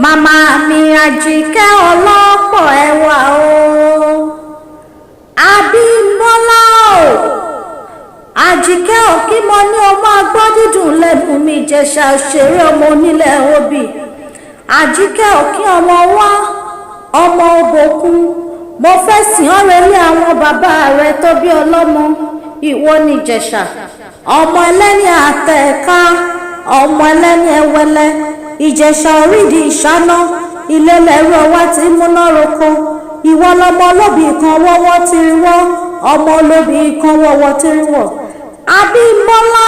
màmá mi Àjíkẹ́ ọlọ́pọ̀ ẹwà o Abímbọ́lá o Àjíkẹ́ ò kí mo ní ọmọ agbọ́ dídùn lẹ́nu mi Ìjẹ̀ṣà òṣèré ọmọ onílẹ̀ obì Àjíkẹ́ ò kí ọmọ wá ọmọ òbòkun mo fẹ́ sìn ọ́ relé àwọn bàbá rẹ tó bí ọlọ́mọ ìwọ ní Ìjẹ̀ṣà ọmọ ẹlẹ́ni àtẹ̀ẹ̀ká ọmọ ẹlẹ́ni ẹwẹlẹ Ìjẹ̀ṣà orídìí ìṣáná ilé lẹ́rú ọwá tí múná roko ìwọ lọmọ olóbì kan wọ́wọ́ ti rí wọ́ ọmọ olóbì kan wọ́wọ́ ti rí wọ́ Abímbọ́lá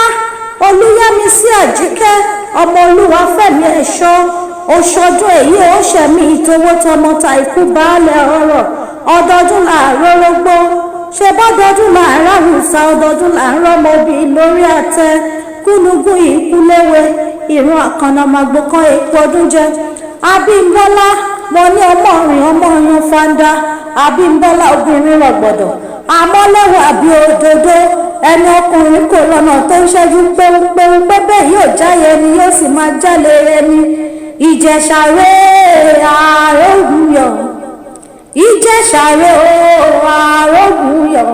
Olúyẹmísí Àjíkẹ́ ọmọ Olúwafẹ́mi ẹ̀ṣọ́ oṣọdún èyí ó ṣẹ̀mí ìtòwó tọmọta ikú baálẹ̀ ọ̀rọ̀ ọdọọdún làárọ̀ rógbó ṣe bọ́dọọdún làárọ̀ àrùsá ọdọọdún làárọ̀ mọ́bí lórí àtẹ kúnugún ìkúléwé ìran àkànnàmọ́gbò kan èpo ọdún jẹ Abímbọ́lá mo ní ọmọ rìn ọmọ yan fanda Abímbọ́lá obìnrin rọ̀gbọ̀dọ̀ àmọ́lẹ́wà bí òdòdó ẹni ọkùnrin kò lọ́nà tó ń ṣẹ́jú pẹ́rúpẹ́rú pẹ́bẹ́ yóò jáyé ẹni yóò sì máa jálè ẹni Ìjẹ̀ṣà rẹ̀ àrògùnyọ̀ Ìjẹ̀ṣà rẹ̀ àrògùnyọ̀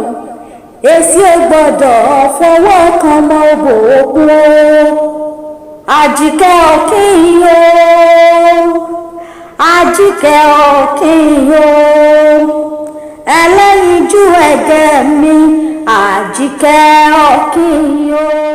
èsì ò gbọ́dọ̀ fọwọ́ kan mọ́ òbò òkun o Àjíkẹ́ ọ̀kìn o Àjíkẹ́ ọ̀kìn o ẹlẹ́yinjú ẹ̀gẹ́ mi Àjíkẹ́ ọ̀kìn o.